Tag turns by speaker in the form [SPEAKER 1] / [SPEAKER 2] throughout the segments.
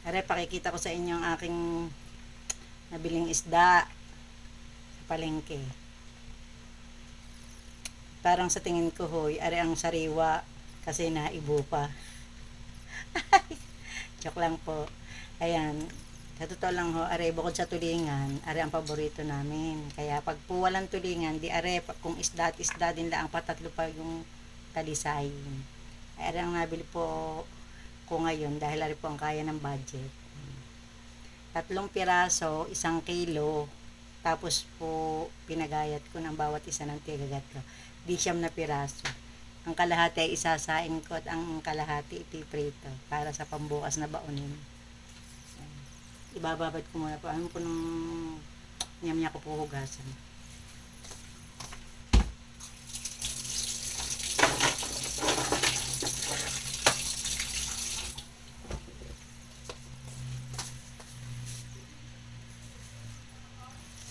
[SPEAKER 1] Are, pakikita ko sa inyo ang aking nabiling isda sa palengke. Parang sa tingin ko, hoy, are ang sariwa kasi naibo pa. Joke lang po. Ayan, sa totoo lang ho, are, bukod sa tulingan, are ang paborito namin. Kaya pag po walang tulingan, di are, kung isda at isda din lang, patatlo pa yung talisay. Are ang nabili po ko ngayon dahil are po ang kaya ng budget. 3 piraso, 1 kilo. Tapos po, pinagayat ko ng bawat isa ng tigagat ko. 9 na piraso. Ang kalahati ay isasaing ko at ang kalahati ipiprito para sa pambukas na baunin. Ibababad ko muna po. Ano po nung niya ko po hugasan.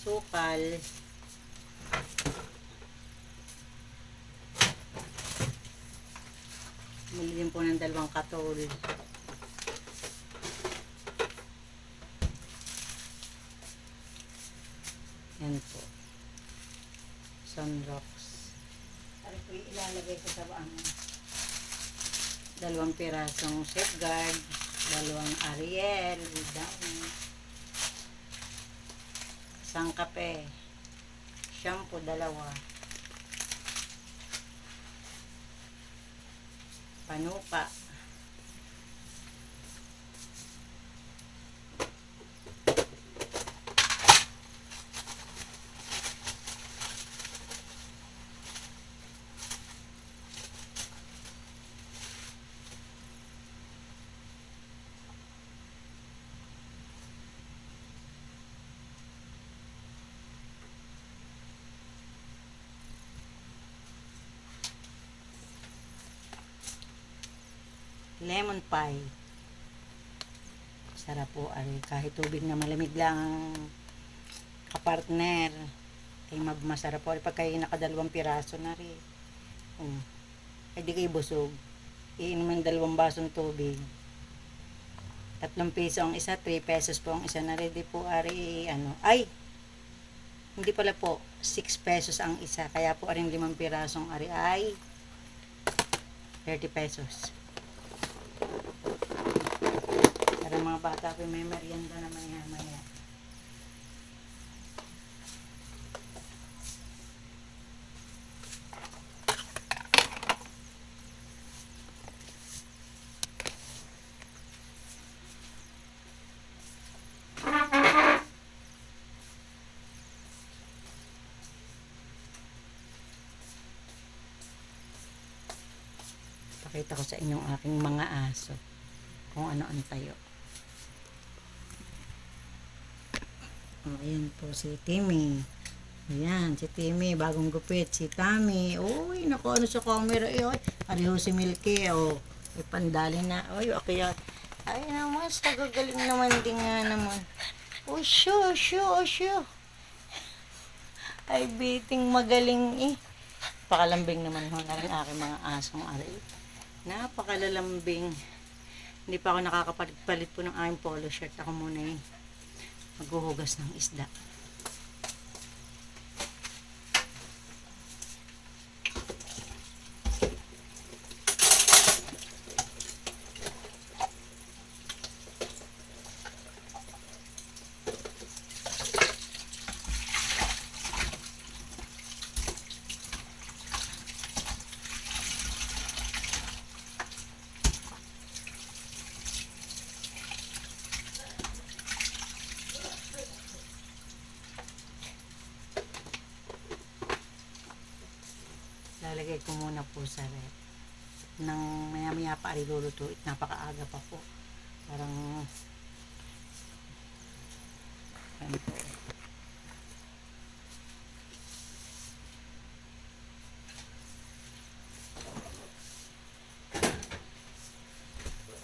[SPEAKER 1] Sukal. Bili din po ng 2 katol. Yan po. Sunrocks. Ano po yung ilalagay ko sa baang 2 pirasong safeguard, 2 Ariel, down, 1 kape, shampoo 2, panuka, lemon pie. Sarap po, ari. Kahit tubig na malamig lang ang kapartner, ay masarap po. Pag kayo naka 2 piraso na rin. Ay di kayo busog. Iinom ng 2 basong tubig. 3 piso ang isa, 3 pesos po ang isa na ready po, ari. Ay, hindi pala po, 6 pesos ang isa. Kaya po, aring 5 pirasong ari ay 30 pesos. Para mga bata po may merienda na maya-maya. Pakita ko sa inyong aking mga aso kung ano ang tayo. Ayan po si Timmy. Ayan, si Timmy, bagong gupit. Si Tammy. Uy, naku, ano sa camera. Ay, pareho si Milky. Ay, pandali na. Uy, okay. Ay, naman, sagagaling naman din nga naman. Oh, shoo. Ay, biting magaling eh. Pakalambing naman ho na rin aking mga asong ari. Napakalalambing. Hindi pa ako nakakapalit po ng aking polo shirt. Ako muna eh. Maghuhugas ng isda. Lalagay ko muna po sa rep. Nang maya-maya pa rin lulutuin. Napakaaga pa po. Parang ano po.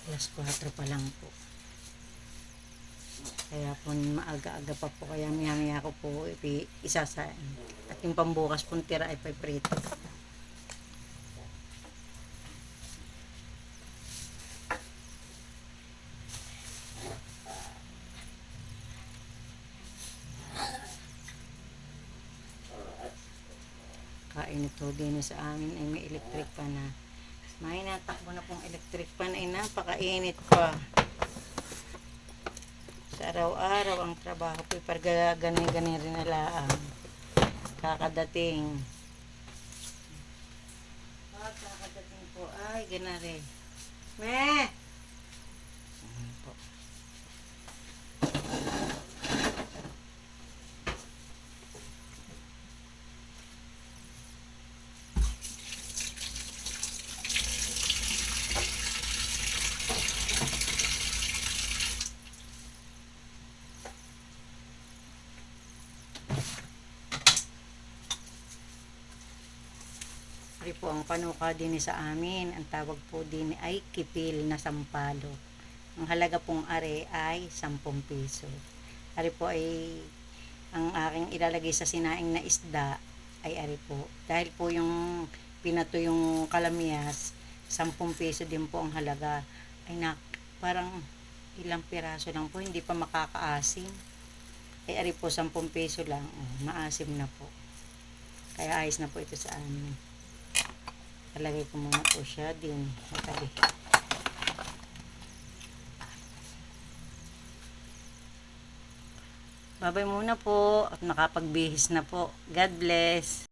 [SPEAKER 1] Alas 4 pa lang po. Kaya po maaga-aga pa po. Kaya maya-maya ko po isasain. At yung pambukas pong tira ay paprito. napakainit po din sa amin ay may electric pa na. May natakbo na pong electric pan ay napakainit pa. Sa araw-araw ang trabaho ko parga ganin rin nalaang kakadating. Kakadating po ay ganare. Me! Ayan po. Ari po ang panuka din sa amin. Ang tawag po din ay kipil na sampalo. Ang halaga pong are ay 10 piso. Ari po ay ang aking ilalagay sa sinaing na isda ay ari po. Dahil po yung pinato yung kalamyas, 10 piso din po ang halaga. Ay parang ilang piraso lang po, hindi pa makakaasim. Ay ari po 10 piso lang. Maasim na po. Kaya ayos na po ito sa amin. Talagay ko muna po siya din sa tabi. Babay muna po at nakapagbihis na po. God bless.